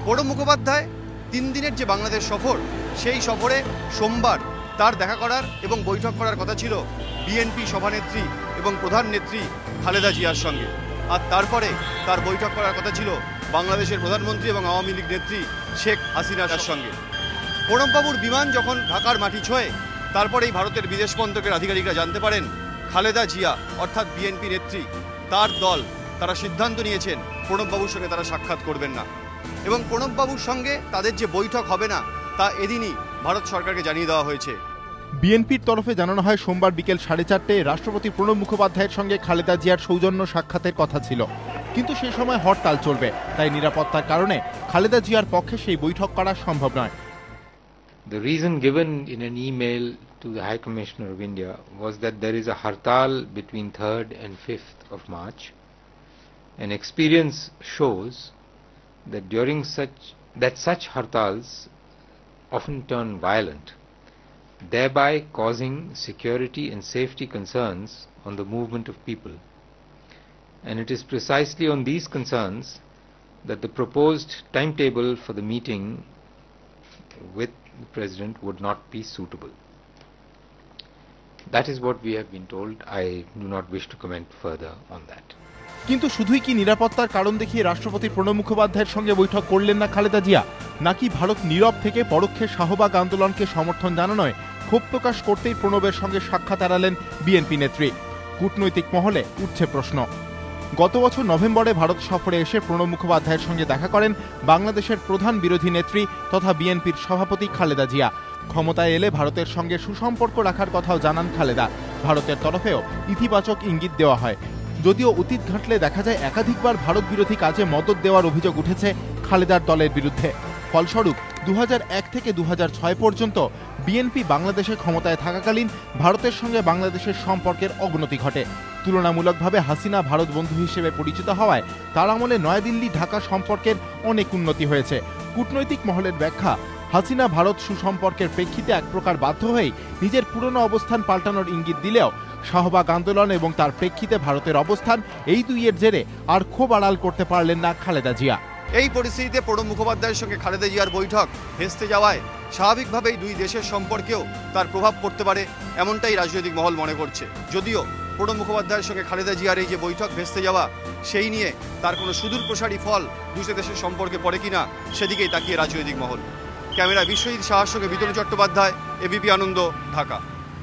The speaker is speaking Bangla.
প্রণব মুখোপাধ্যায় 3 দিনের যে বাংলাদেশ সফর, সেই সফরে সোমবার তার দেখা করার এবং বৈঠক করার কথা ছিল বিএনপি সভানেত্রী এবং প্রধান নেত্রী খালেদা জিয়ার সঙ্গে। আর তারপরে তার বৈঠক করার কথা ছিল বাংলাদেশের প্রধানমন্ত্রী এবং আওয়ামী লীগ নেত্রী শেখ হাসিনার সঙ্গে। প্রণববাবুর বিমান যখন ঢাকার মাটি ছোঁয়, তারপরেই ভারতের বিদেশ মন্ত্রকের আধিকারিকরা জানতে পারেন খালেদা জিয়া অর্থাৎ বিএনপি নেত্রী, তার দল, তারা সিদ্ধান্ত নিয়েছেন প্রণববাবুর সঙ্গে তারা সাক্ষাৎ করবেন না এবং প্রণববাবুর সঙ্গে তাদের যে বৈঠক হবে না তা এদিনই ভারত সরকারকে জানিয়ে দেওয়া হয়েছে। বিএনপির তরফে জানানো হয় সোমবার বিকেল 4:30টায় রাষ্ট্রপতি প্রণব মুখোপাধ্যায়ের সঙ্গে খালেদা জিয়ার সৌজন্য সাক্ষাতের কথা ছিল, কিন্তু সেই সময় হরতাল চলবে, তাই নিরাপত্তার কারণে খালেদা জিয়ার পক্ষে সেই বৈঠক করা সম্ভব নয়। The reason given in an email to the High Commissioner of India was that there is a hartal between 3rd and 5th of March, and experience shows that such hartals often turn violent, thereby causing security and safety concerns on the movement of people. And it is precisely on these concerns that the proposed timetable for the meeting with the President would not be suitable. That is what we have been told. I do not wish to comment further on that. কিন্তু শুধুই কি নিরাপত্তার কারণ দেখিয়ে রাষ্ট্রপতি প্রণব মুখোপাধ্যায়ের সঙ্গে বৈঠক করলেন না খালেদা জিয়া, নাকি ভারত নীরব থেকে পরোক্ষে শাহবাগ আন্দোলনকে সমর্থন জানানোয় ক্ষোভ প্রকাশ করতেই প্রণবের সঙ্গে সাক্ষাৎ এড়ালেন বিএনপি নেত্রী? কূটনৈতিক মহলে উঠছে প্রশ্ন। গত বছর নভেম্বরে ভারত সফরে এসে প্রণব মুখোপাধ্যায়ের সঙ্গে দেখা করেন বাংলাদেশের প্রধান বিরোধী নেত্রী তথা বিএনপির সভাপতি খালেদা জিয়া। ক্ষমতায় এলে ভারতের সঙ্গে সুসম্পর্ক রাখার কথাও জানান খালেদা। ভারতের তরফেও ইতিবাচক ইঙ্গিত দেওয়া হয়, যদিও অতীত ঘাঁটলে দেখা যায় একাধিকবার ভারত বিরোধী কাজে মদত দেওয়ার অভিযোগ উঠেছে খালেদার দলের বিরুদ্ধে। ফলস্বরূপ 2001 থেকে 2006 পর্যন্ত বিএনপি বাংলাদেশে ক্ষমতায় থাকাকালীন ভারতের সঙ্গে বাংলাদেশের সম্পর্কের অবনতি ঘটে। তুলনামূলকভাবে হাসিনা ভারত বন্ধু হিসেবে পরিচিত হওয়ায় তার আমলে নয়াদিল্লি ঢাকা সম্পর্কের অনেক উন্নতি হয়েছে। কূটনৈতিক মহলের ব্যাখ্যা, হাসিনা ভারত সুসম্পর্কের প্রেক্ষিতে এক প্রকার বাধ্য হয়েই নিজের পুরনো অবস্থান পাল্টানোর ইঙ্গিত দিলেও শাহবাগ আন্দোলন এবং তার প্রেক্ষিতে ভারতের অবস্থান, এই দুইয়ের জেরে আর ক্ষোভ আড়াল করতে পারলেন না খালেদা জিয়া। এই পরিস্থিতিতে প্রণব মুখোপাধ্যায়ের সঙ্গে খালেদা জিয়ার বৈঠক ভেস্তে যাওয়ায় স্বাভাবিকভাবেই দুই দেশের সম্পর্কেও তার প্রভাব পড়তে পারে, এমনটাই রাজনৈতিক মহল মনে করছে। যদিও প্রণব মুখোপাধ্যায়ের সঙ্গে খালেদা জিয়ার এই যে বৈঠক ভেস্তে যাওয়া, সেই নিয়ে তার কোনো সুদূর প্রসারী ফল দুই দেশের সম্পর্কে পড়ে কিনা সেদিকেই তাকিয়ে রাজনৈতিক মহল। ক্যামেরা বিশ্বজিৎ সাহার সঙ্গে বিতনু চট্টোপাধ্যায়, এবিপি আনন্দ, ঢাকা।